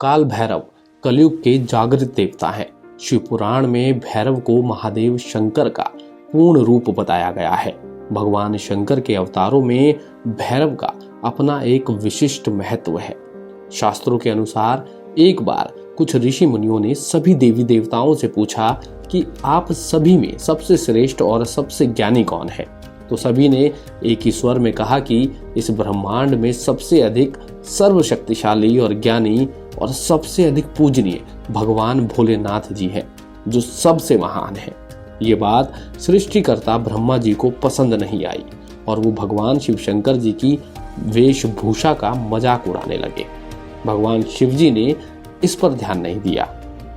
काल भैरव कलयुग के जागृत देवता हैं। शिव पुराण में भैरव को महादेव शंकर का पूर्ण रूप बताया गया है। भगवान शंकर के अवतारों में भैरव का अपना एक विशिष्ट महत्व है। शास्त्रों के अनुसार एक बार कुछ ऋषि मुनियों ने सभी देवी देवताओं से पूछा कि आप सभी में सबसे श्रेष्ठ और सबसे ज्ञानी कौन है। तो सभी ने एक ही स्वर में कहा कि इस ब्रह्मांड में सबसे अधिक सर्वशक्तिशाली और ज्ञानी और सबसे अधिक पूजनीय भगवान भोलेनाथ जी हैं, जो सबसे महान है। ये बात सृष्टिकर्ता ब्रह्मा जी को पसंद नहीं आई और वो भगवान शिव शंकर जी की वेशभूषा का मजाक उड़ाने लगे। भगवान शिव जी ने इस पर ध्यान नहीं दिया।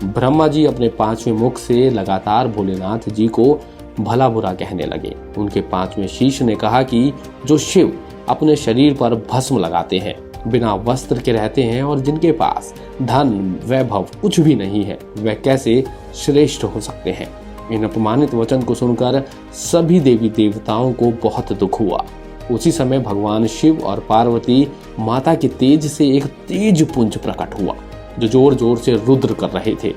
ब्रह्मा जी अपने 5वें मुख से लगातार भोलेनाथ जी को भला बुरा कहने लगे। उनके 5वें शीश ने कहा कि जो शिव अपने शरीर पर भस्म लगाते हैं, बिना वस्त्र के रहते हैं और जिनके पास धन वैभव कुछ भी नहीं है, वह कैसे श्रेष्ठ हो सकते हैं। इन अपमानित वचन को सुनकर सभी देवी देवताओं को बहुत दुख हुआ। उसी समय भगवान शिव और पार्वती माता के तेज से एक तेज पुंज प्रकट हुआ, जो जोर जोर से रुद्र कर रहे थे।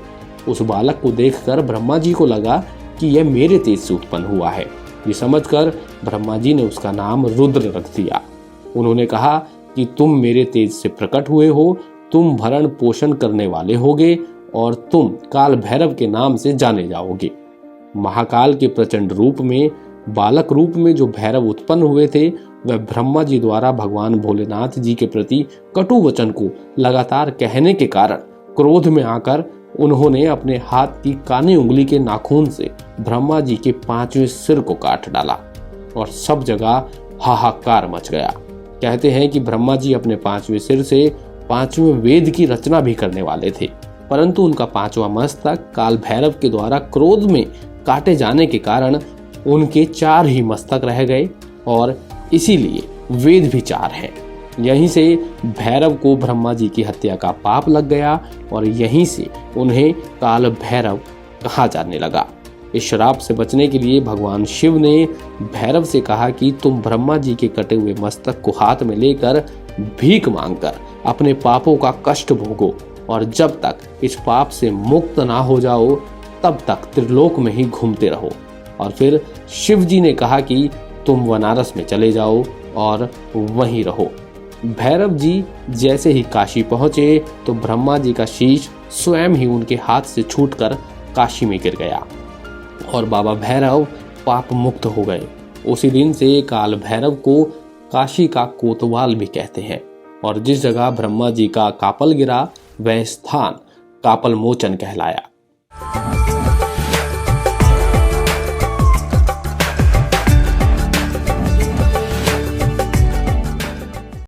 उस बालक को देखकर ब्रह्मा जी को लगा कि यह मेरे तेज से उत्पन्न हुआ है। ये समझकर ब्रह्मा जी ने उसका नाम रुद्र रख दिया। उन्होंने कहा कि तुम मेरे तेज से प्रकट हुए हो, तुम भरण पोषण करने वाले होगे और तुम काल भैरव के नाम से जाने जाओगे। महाकाल के प्रचंड रूप में, बालक रूप में जो भैरव उत्पन्न हुए थे, वह ब्रह्मा जी द्वारा भगवान भोलेनाथ जी के प्रति कटु वचन को लगातार कहने के कारण क्रोध में आकर उन्होंने अपने हाथ की कानी उंगली के नाखून से ब्रह्मा जी के 5वें सिर को काट डाला और सब जगह हाहाकार मच गया। कहते हैं कि ब्रह्मा जी अपने 5वें सिर से 5वें वेद की रचना भी करने वाले थे, परंतु उनका 5वां मस्तक काल भैरव के द्वारा क्रोध में काटे जाने के कारण उनके 4 ही मस्तक रह गए और इसीलिए वेद भी 4 हैं। यहीं से भैरव को ब्रह्मा जी की हत्या का पाप लग गया और यहीं से उन्हें काल भैरव कहा जाने लगा। इस श्राप से बचने के लिए भगवान शिव ने भैरव से कहा कि तुम ब्रह्मा जी के कटे हुए मस्तक को हाथ में लेकर भीख मांगकर अपने पापों का कष्ट भोगो और जब तक इस पाप से मुक्त ना हो जाओ तब तक त्रिलोक में ही घूमते रहो। और फिर शिव जी ने कहा कि तुम बनारस में चले जाओ और वहीं रहो। भैरव जी जैसे ही काशी पहुंचे तो ब्रह्मा जी का शीश स्वयं ही उनके हाथ से छूटकर काशी में गिर गया और बाबा भैरव पाप मुक्त हो गए। उसी दिन से काल भैरव को काशी का कोतवाल भी कहते हैं और जिस जगह ब्रह्मा जी का कापल गिरा वह स्थान कापल मोचन कहलाया।